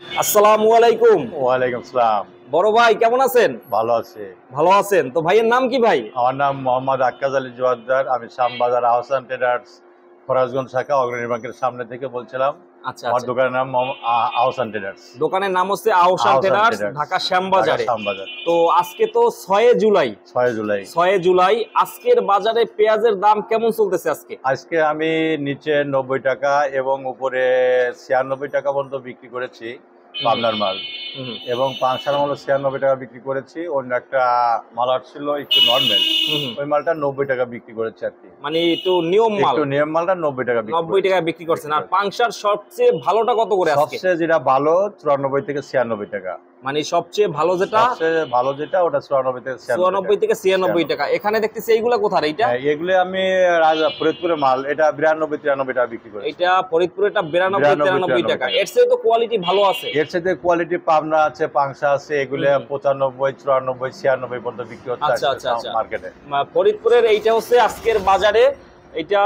আসসালামু আলাইকুম। ওয়ালাইকুম আসসালাম। বড় ভাই কেমন আছেন? ভালো আছি। ভালো আছেন তো? ভাইয়ের নাম কি ভাই? আমার নাম মোহাম্মদ আক্কাজ আলী জোয়ারদার। আমি শ্যামবাজার আহসান ট্রেডার্স ফরাজগঞ্জ শাখা অগ্রণী ব্যাংকের সামনে থেকে বলছিলাম। আচ্ছা আমার আচ্ছা। দোকানের নাম আহসান ট্রেডার্স। দোকানের নাম হচ্ছে আহসান ট্রেডার্স, ঢাকা শ্যামবাজারে। শ্যামবাজার। তো আজকে তো 6 জুলাই। 6 জুলাই। 6 জুলাই আজকের বাজারে পেঁয়াজের দাম কেমন চলতেছে আজকে? আজকে আমি নিচে 90 টাকা এবং উপরে 96 টাকা পর্যন্ত বিক্রি করেছি পাবনার মাল। এবং পাংশার মাল 96 টাকা বিক্রি করেছি। অন্য একটা মাল আসছিল একটু নরমাল, ওই মালটা 90 টাকা বিক্রি করেছি আর কি। মানে একটু নিয়ম মাল, একটু নিয়ম মালটা 90 টাকা বিক্রি 90 টাকা বিক্রি করছেন। আর পাংশার সবচেয়ে ভালোটা কত করে আজকে? সবচেয়ে যেটা ভালো 94 থেকে 96 টাকা। মানে সবচেয়ে ভালো যেটা, সবচেয়ে ভালো যেটা ওটা 94 থেকে 96 টাকা। এখানে দেখতেছি এইগুলা কোথায়? এইটা এগুলো আমি ফরিদপুরের মাল, এটা 92-93 টাকা বিক্রি করি। এটা ফরিদপুরে, এটা 92-93 টাকা। এর চেয়ে তো কোয়ালিটি ভালো আছে। এর সাথে কোয়ালিটি পাবনা আছে, পাংশা আছে, এগুলো 95-94-96 পর্যন্ত বিক্রি হচ্ছে মার্কেটে। ফরিদপুরের এইটা হচ্ছে আজকের বাজারে, এটা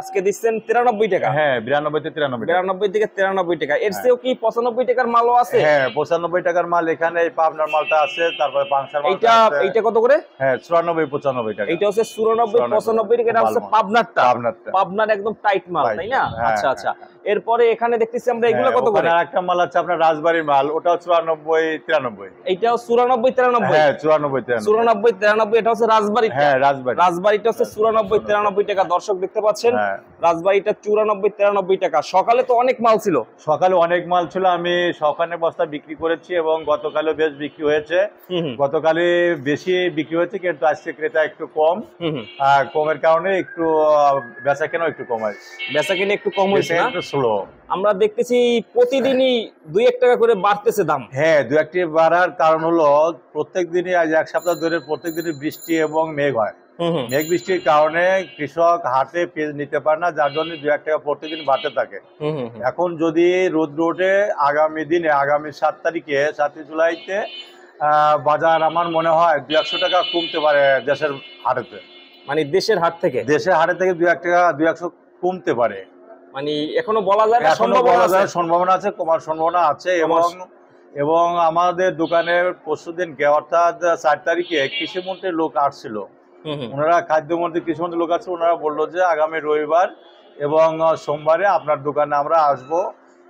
আজকে দিচ্ছেন 93 টাকা। হ্যাঁ, 92 থেকে 93 টাকা। এর চেয়েও কি 95 টাকার মালও আছে? হ্যাঁ, 95 টাকার মাল এখানে পাবনার মালটা আছে, তারপরে পাংশার মালটা আছে। এইটা কত করে? হ্যাঁ, 94-95 টাকা। এটা হচ্ছে 94-95 টাকা। এটা হচ্ছে পাবনারটা। পাবনার একদম টাইট মাল, তাই না? আচ্ছা আচ্ছা। এরপরে এখানে দেখতেছি আমরা এগুলা কত করে? আরেকটা মাল আছে আপনার রাজবাড়ির মাল, ওটাও 94-93। এইটাও 94-93? হ্যাঁ, 94-93। এটা হচ্ছে রাজবাড়ি। হ্যাঁ, রাজবাড়ি। রাজবাড়িটা হচ্ছে 94-93 টাকা। দর্শক দেখতে পাচ্ছেন, রাজবাড়িটা 94-93 টাকা। সকালে তো অনেক মাল ছিল। সকালে অনেক মাল ছিল, আমি সকালে বস্তা বিক্রি করেছি এবং গতকালও বেশ বিক্রি হয়েছে। গতকালে বেশি বিক্রি হয়েছে, কিন্তু আজকে ক্রেতা একটু কম। কমের কারণে একটু বেচা কেনা একটু কম হয়েছে। বেচা কেনা একটু কম হয়েছে, একটু স্লো। আমরা দেখতেছি প্রতিদিনই 2-1 টাকা করে বাড়তেছে দাম। হ্যাঁ, 2-1 টাকা বাড়ার কারণ হলো প্রত্যেক দিনই, আজ এক সপ্তাহ ধরে প্রত্যেক দিনই বৃষ্টি এবং মেঘ হয়। মেঘ বৃষ্টির কারণে কৃষক হাটে পেঁয়াজ নিতে পারে না, যার জন্য 2-1 টাকা প্রত্যেকদিন বাড়তে থাকে। এখন যদি রোদ ওঠে আগামী দিনে, আগামী 7 তারিখে 7 জুলাইতে বাজার আমার মনে হয় 200 টাকা কমতে পারে দেশের হাটেতে। মানে দেশের হাট থেকে, দেশের হাটে থেকে 2-1 টাকা 200 কমতে পারে। মানে এখনো বলা যায় না, সম্ভাবনা আছে, কমার সম্ভাবনা আছে। এবং আমাদের দোকানের পরশুদিনকে অর্থাৎ 4 তারিখে কৃষিমন্ত্রীর লোক আসছিল। ওনারা খাদ্যমন্ত্রী, কৃষিমন্ত্রী লোক আছে, ওনারা বললো যে আগামী রবিবার এবং সোমবারে আপনার দোকানে আমরা আসবো।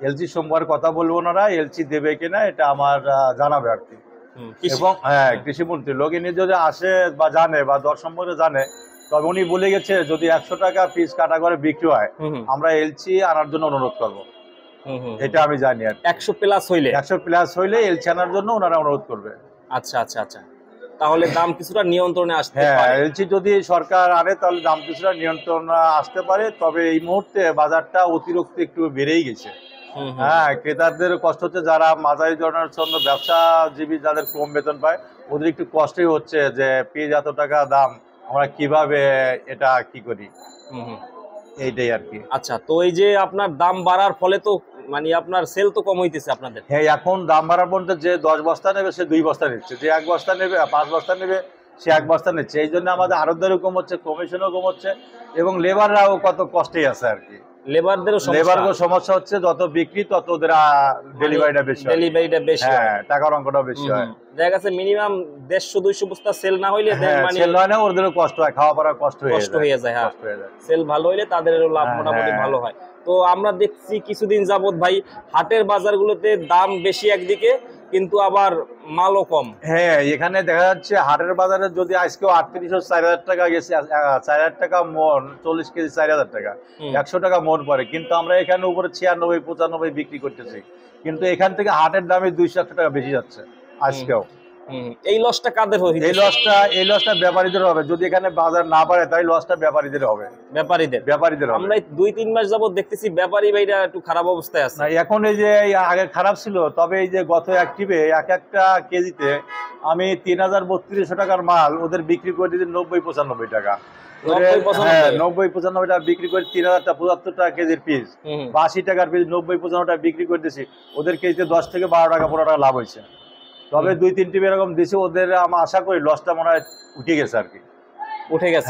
এলসি সোমবার কথা বলবো, ওনারা এলসি দেবে কিনা এটা আমার জানাবে আর কি। এবং হ্যাঁ, কৃষিমন্ত্রী লোক ইনি যদি আসে বা জানে বা দর সম্পর্কে জানে, তবে উনি বলে গেছে যদি 100 টাকা পিস কাটা করে বিক্রি হয় আমরা এলসি আনার জন্য অনুরোধ করবো। এটা আমি জানি। আর 100 প্লাস হইলে এলসি আনার জন্য ওনারা অনুরোধ করবে। আচ্ছা আচ্ছা আচ্ছা, তাহলে দাম কিছুটা নিয়ন্ত্রণে আসতে পারে। হ্যাঁ, এলসি যদি সরকার আনে তাহলে দাম কিছুটা নিয়ন্ত্রণে আসতে পারে। তবে এই মুহূর্তে বাজারটা অতিরিক্ত একটু বেড়েই গেছে। হ্যাঁ, ক্রেতাদের কষ্ট হচ্ছে, যারা মাঝারি ধরনের জন্য ব্যবসাজীবী, যাদের কম বেতন পায়, ওদের একটু কষ্টই হচ্ছে যে পেঁয়াজ এত টাকা দাম, আমরা কিভাবে এটা কি করি, এইটাই আর কি। আচ্ছা, তো এই যে আপনার দাম বাড়ার ফলে তো মানে আপনার সেল তো কম হইতেছে আপনাদের। হ্যাঁ, এখন দাম বাড়ার পর্যন্ত যে 10 বস্তা নেবে সে 2 বস্তা নিচ্ছে, যে 1 বস্তা নেবে 5 বস্তা নেবে সে 1 বস্তা নিচ্ছে। এই জন্য আমাদের আড়তদারও কম হচ্ছে, কমিশনও কম হচ্ছে এবং লেবাররাও কত কষ্টেই আছে আর কি। লেবারদেরও সমস্যা হচ্ছে, যত বিক্রি তত ওদের ডেলিভারিটা বেশি হয়, টাকার অঙ্কটাও বেশি হয়। দেখা গেছে মিনিমাম 150-200 বস্তা সেল না হইলে মানে সেল হয় না, ওদেরও কষ্ট হয়, খাওয়া পড়ার কষ্ট হয়ে যায়। হ্যাঁ, সেল ভালো হইলে তাদের লাভ মোটামুটি ভালো হয়। তো আমরা দেখছি কিছুদিন যাবত ভাই হাটের বাজারগুলোতে দাম বেশি একদিকে, কিন্তু আবার মালও কম। হ্যাঁ, এখানে দেখা যাচ্ছে হাটের বাজারে যদি আজকেও 38-4000 টাকা গেছে, 4000 টাকা মন, 40 কেজি 4000 টাকা, 100 টাকা মন পড়ে। কিন্তু আমরা এখানে উপরে 96-95 বিক্রি করতেছি, কিন্তু এখান থেকে হাটের দামে 200 টাকা বেশি যাচ্ছে আজকেও। এই লসটা কাদের হবে? এই লসটা ব্যাপারীদের হবে। যদি এখানে বাজার না বাড়ে তাই লসটা ব্যাপারীদের হবে। ব্যাপারীদের আমরা 2-3 মাস যাবত দেখতেছি ব্যাপারী ভাইরা একটু খারাপ অবস্থায় আছে। এখন এই যে আগে খারাপ ছিল, তবে এই যে গত অ্যাক্টিভে একটা কেজিতে আমি 3000-3200 টাকার মাল ওদের বিক্রি করে দিয়েছি 90-95 টাকা। 90-95 টাকা বিক্রি করে 3075 টাকা কেজির পিস, 80 টাকার পিস 90-95 টাকা বিক্রি করে দিয়েছি। ওদের কেজিতে 10 থেকে 12 টাকা 15 টাকা লাভ হয়েছে। তবে 2-3 টিপ এরকম দিছি, ওদের আমি আশা করি লসটা মনে হয় উঠে গেছে আর কি।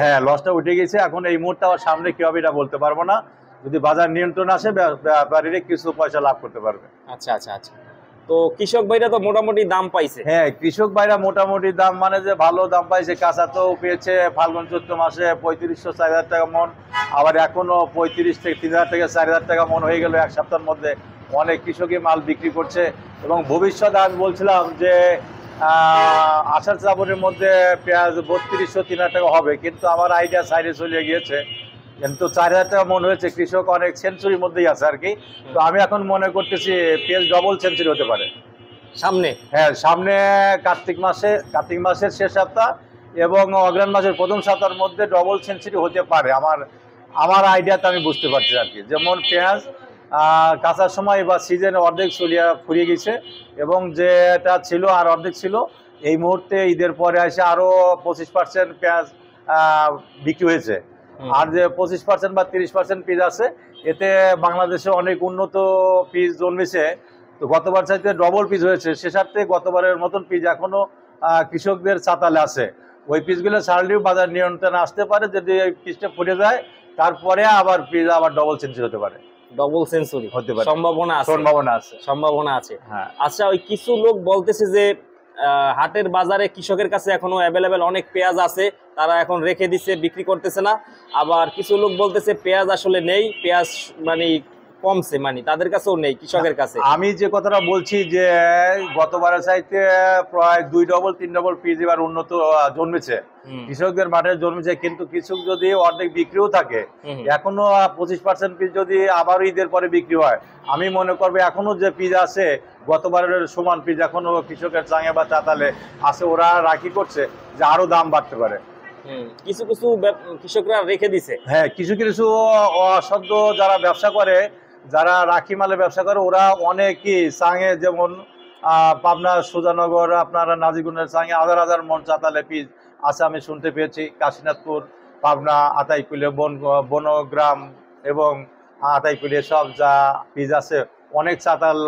হ্যাঁ, লসটা উঠে গেছে। এখন এই মুহূর্তে আমার সামনে কি হবে এটা বলতে পারবো না। যদি বাজার নিয়ন্ত্রণ আসে ব্যাপারীরা কিছু পয়সা লাভ করতে পারবে। আচ্ছা আচ্ছা আচ্ছা। তো কৃষক ভাইরা তো মোটামুটি দাম পাইছে। হ্যাঁ, কৃষক ভাইরা মোটামুটি দাম মানে যে ভালো দাম পাইছে। কাঁচা তো পেয়েছে ফাল্গুন চৈত্র মাসে 3500 4000 টাকা মন, আবার এখনো 35 থেকে 3000 থেকে 4000 টাকা মন হয়ে গেল এক সপ্তাহের মধ্যে। অনেক কৃষকই মাল বিক্রি করছে এবং ভবিষ্যতে আমি বলছিলাম যে আষাঢ় শ্রাবণের মধ্যে পেঁয়াজ 3200 3000 টাকা হবে, কিন্তু আমার আইডিয়া সাইডে চলে গিয়েছে, কিন্তু 4000 টাকা মন হয়েছে। কৃষক অনেক সেঞ্চুরির মধ্যেই আছে আর কি। তো আমি এখন মনে করতেছি পেঁয়াজ ডবল সেঞ্চুরি হতে পারে সামনে। হ্যাঁ, সামনে কার্তিক মাসের শেষ সপ্তাহ এবং অগ্রহায়ণ মাসের প্রথম সপ্তাহের মধ্যে ডবল সেঞ্চুরি হতে পারে। আমার আইডিয়াতে আমি বুঝতে পারছি আর কি। যেমন পেঁয়াজ কাঁচার সময় বা সিজনে অর্ধেক ফুরিয়ে গেছে এবং যেটা ছিল আর অর্ধেক ছিল, এই মুহূর্তে ঈদের পরে এসে আরও 25% পেঁয়াজ বিক্রি হয়েছে। আর যে 25% বা 30% পিস আছে, এতে বাংলাদেশে অনেক উন্নত পিস জন্মেছে। তো গতবার চাইতে ডবল পিস হয়েছে। শেষার্থে গতবারের মতন পিস এখনো কৃষকদের চাতালে আছে। ওই পিসগুলো ছাড়লেও বাজার নিয়ন্ত্রণে আসতে পারে। যদি ওই পিসটা ফুটে যায়, তারপরে আবার পিস আবার ডবল সেঞ্চুরি হতে পারে। ডবল সেঞ্চুরি হতে পারে, সম্ভাবনা আছে। সম্ভাবনা আছে। হ্যাঁ। আচ্ছা, ওই কিছু লোক বলতেছে যে হাটের বাজারে কৃষকের কাছে এখনো অ্যাভেলেবেল অনেক পেঁয়াজ আছে, তারা এখন রেখে দিচ্ছে, বিক্রি করতেছে না। আবার কিছু লোক বলতেছে পেঁয়াজ আসলে নেই, পেঁয়াজ মানে কমছে, মানে তাদের কাছেও নেই, কৃষকের কাছে। আমি যে কথাটা বলছি যে গতবারের চাইতে প্রায় 2 ডবল 3 ডবল পিস এবার উন্নত জন্মেছে, কৃষকদের মাঠে জন্মেছে। কিন্তু কৃষক যদি অর্ধেক বিক্রিও থাকে, এখনো 25% পিস যদি আবার ঈদের পরে বিক্রি হয়, আমি মনে করবো এখনো যে পিস আছে গতবারের সমান পিস এখনো কৃষকের চাঙে বা চাতালে আছে, ওরা রাখি করছে যে আরো দাম বাড়তে পারে। কিছু কিছু কৃষকরা রেখে দিছে। হ্যাঁ, কিছু কিছু অসাধ্য যারা ব্যবসা করে, যারা রাখি মালে ব্যবসা করে, ওরা অনেকই চাঙে, যেমন পাবনা সুজানগর আপনার নাজিগুনের চাঙে হাজার হাজার মন চাতালে পিস আছে আমি শুনতে পেয়েছি। কাশীনাথপুর, পাবনা, আতাইকুলে, বনগ্রাম এবং আতাইকুলে সব যা পিস আছে, অনেক চাতাল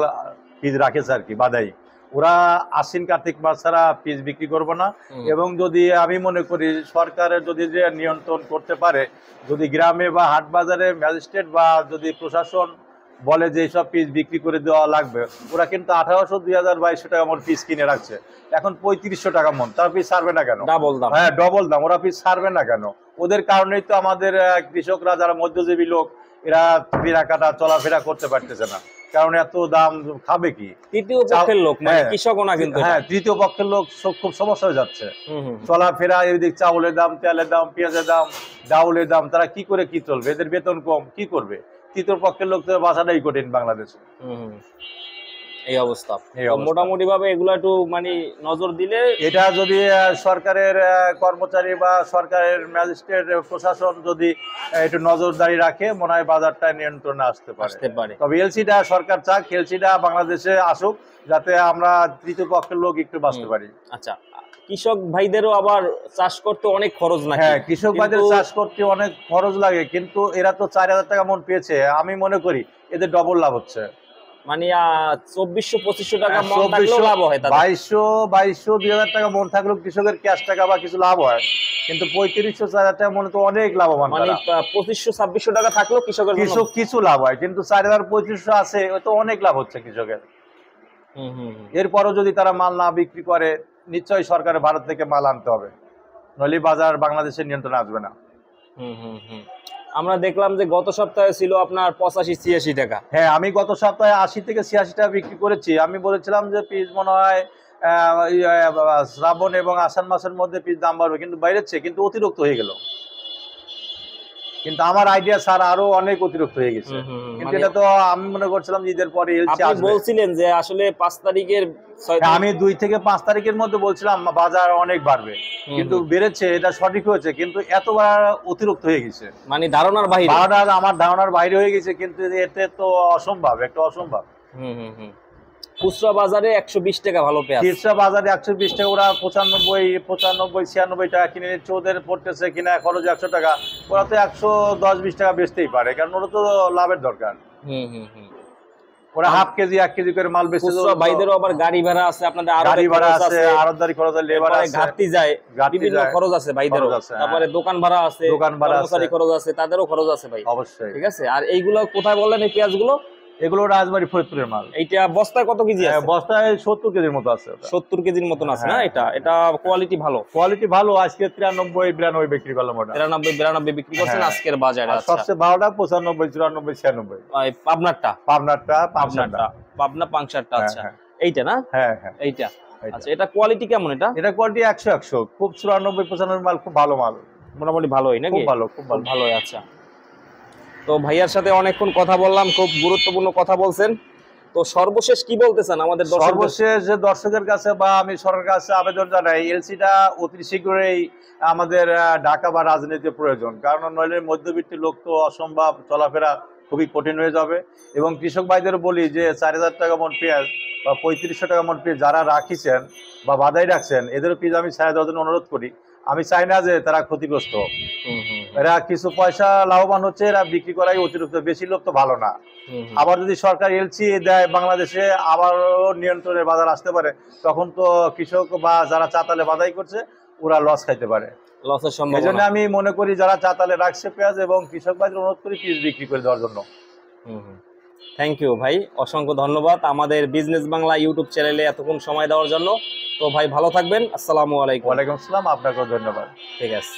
পিস রাখেছে আর কি বাদাই। ওরা আশ্বিন কার্তিক মাস ছাড়া পিস বিক্রি করবো না। এবং যদি আমি মনে করি সরকারের যদি যে নিয়ন্ত্রণ করতে পারে, যদি গ্রামে বা হাট বাজারে ম্যাজিস্ট্রেট বা যদি প্রশাসন বলে যে এইসব পিস বিক্রি করে দেওয়া লাগবে, ওরা কিন্তু 1800 2200 টাকা মন পিস কিনে রাখছে, এখন 3500 টাকা মন। তার পিস ছাড়বে না কেন? ডাবল দাম। হ্যাঁ, ডবল দাম। ওরা পিস ছাড়বে না কেন? ওদের কারণেই তো আমাদের কৃষকরা যারা মধ্যজীবী লোক, এরা কেনাকাটা চলাফেরা করতে পারতেছে না, কারণ এত দাম খাবে কি? তৃতীয় পক্ষের লোক, মানে কৃষকও না কিন্তু। হ্যাঁ, তৃতীয় পক্ষের লোক খুব সমস্যা হয়ে যাচ্ছে। চলাফেরা, এদিক চাউলের দাম, তেলের দাম, পেঁয়াজের দাম, ডাউলের দাম, তারা কি করে কি চলবে? এদের বেতন কম, কি করবে? তৃতীয় পক্ষের লোক তো বাঁচাটাই কঠিন বাংলাদেশে। এই অবস্থা। মোটামুটি ভাবে এগুলো একটু মানে নজর দিলে, এটা যদি সরকারের কর্মচারী বা সরকারের ম্যাজিস্ট্রেট প্রশাসন যদি একটু নজরদারি রাখে, মনে হয় বাজারটা নিয়ন্ত্রণে আসতে পারে। তবে এলসিটা সরকার চাক, এলসিটা বাংলাদেশে আসুক, যাতে আমরা তৃতীয় পক্ষের লোক একটু বাঁচতে পারি। আচ্ছা, কৃষক ভাইদেরও আবার চাষ করতে অনেক খরচ লাগে। হ্যাঁ, কৃষক ভাইদের চাষ করতে অনেক খরচ লাগে, কিন্তু এরা তো 4000 টাকা মন পেয়েছে। আমি মনে করি এদের ডবল লাভ হচ্ছে। মানে 2400-2500 টাকা মন থাকলেও লাভ হয়, 2200 2000 টাকা মন থাকলেও কৃষকের ক্যাশ টাকা বা কিছু লাভ হয়, কিন্তু 3500 4000 টাকা মনে তো অনেক লাভবান। মানে 2500-2600 টাকা থাকলেও কৃষকের কিছু লাভ হয়, কিন্তু 4000-2500 আছে, ওই তো অনেক লাভ হচ্ছে কৃষকের। এরপরও যদি তারা মাল না বিক্রি করে, নিশ্চয়ই সরকারের ভারত থেকে মাল আনতে হবে, নইলে বাজার বাংলাদেশের নিয়ন্ত্রণে আসবে না। আমরা দেখলাম যে গত সপ্তাহে ছিল আপনার 85-86 টাকা। হ্যাঁ, আমি গত সপ্তাহে 80 থেকে 86 টাকা বিক্রি করেছি। আমি বলেছিলাম যে পিস মনে হয় শ্রাবণ এবং আষাঢ় মাসের মধ্যে পিস দাম বাড়বে, কিন্তু বাইরেছে, কিন্তু অতিরিক্ত হয়ে গেল। কিন্তু আমার আইডিয়া স্যার আরো অনেক অতিরিক্ত হয়ে গেছে। কিন্তু এটা তো আমি মনে করছিলাম যে ঈদের পরে এলসি আসবে। আপনি বলছিলেন যে আসলে 5 তারিখের, আমি 2 থেকে 5 তারিখের মধ্যে বলছিলাম বাজার অনেক বাড়বে, কিন্তু বেড়েছে, এটা সঠিক হয়েছে, কিন্তু এতবার অতিরিক্ত হয়ে গেছে, মানে ধারণার বাইরে। আমার ধারণার বাইরে হয়ে গেছে, কিন্তু এতে তো অসম্ভব, একটা অসম্ভব। খুচরা বাজারে 120 টাকা ভালো পেঁয়াজ, খুচরা বাজারে 120 টাকা, ওরা 95-96 টাকা কিনে নিচ্ছে। ওদের পড়তেছে কিনা খরচ 100 টাকা, ওরা তো 110-20 টাকা বেচতেই পারে, কারণ ওরা তো লাভের দরকার। ওরা হাফ কেজি 1 কেজি করে মাল বেচে। ভাইদেরও আবার গাড়ি ভাড়া আছে, আপনাদের গাড়ি ভাড়া আছে, আড়তদারি খরচ আছে, লেবার আছে, ঘাটতি যায়, বিভিন্ন খরচ আছে ভাইদেরও। তারপরে দোকান ভাড়া আছে, কর্মচারী খরচ আছে, তাদেরও খরচ আছে ভাই, অবশ্যই। ঠিক আছে। আর এইগুলো কোথায় বললেন এই পেঁয়াজগুলো? এগুলো রাজবাড়ী ফরিদপুরের মাল। এইটা বস্তায় কত কেজি আছে? বস্তায় 70 কেজির মতো আছে। 70 কেজির মতন আছে না? এটা কোয়ালিটি ভালো? কোয়ালিটি ভালো। আজকে 93 92 বিক্রি করলাম। ওটা 93 92 বিক্রি করছেন আজকের বাজারে। আচ্ছা, সবচেয়ে ভালোটা 95 94 96। পাবনারটা পাবনা পাংশারটা। আচ্ছা, এইটা না? হ্যাঁ, এইটা। আচ্ছা, এটা কোয়ালিটি কেমন? এটা কোয়ালিটি 100 100, খুব 94 95 মাল, খুব ভালো মাল, মোটামুটি ভালোই নাকি? খুব ভালোই। আচ্ছা, তো ভাইয়ার সাথে অনেকক্ষণ কথা বললাম, খুব গুরুত্বপূর্ণ কথা বলছেন। তো সর্বশেষ কি বলতে চান আমাদের সর্বশেষ দর্শকের কাছে বা আমি সরকারের কাছে আবেদন জানাই, এলসিটা অতি শীঘ্রই আমাদের ঢাকা বা রাজনীতির প্রয়োজন। কারণ নইলে মধ্যবিত্ত লোক তো অসম্ভব, চলাফেরা খুবই কঠিন হয়ে যাবে। এবং কৃষক ভাইদের বলি যে 4000 টাকা মন পেঁয়াজ বা 3500 টাকা মন পেঁয়াজ যারা রাখিছেন বা বাধাই রাখছেন, এদেরও পেঁয়াজ আমি ছায়া দেওয়ার জন্য অনুরোধ করি। আমি চাই না যে তারা ক্ষতিগ্রস্ত। এরা কিছু পয়সা লাভবান হচ্ছে, এরা বিক্রি করাই অতিরিক্ত, বেশি লোক তো ভালো না। আবার যদি সরকার এলসি দেয় বাংলাদেশে, আবারও নিয়ন্ত্রণের বাজার আসতে পারে, তখন তো কৃষক বা যারা চাতালে বাধাই করছে ওরা লস খাইতে পারে। এই জন্য আমি মনে করি যারা চাতালে রাখছে পেঁয়াজ এবং কৃষক ভাইদের অনুরোধ করি পেঁয়াজ বিক্রি করে দেওয়ার জন্য। থ্যাংক ইউ ভাই, অসংখ্য ধন্যবাদ আমাদের বিজনেস বাংলা ইউটিউব চ্যানেলে এতক্ষণ সময় দেওয়ার জন্য। তো ভাই ভালো থাকবেন। আসসালামু আলাইকুম। ওয়ালাইকুম আসসালাম, আপনাকেও ধন্যবাদ। ঠিক আছে।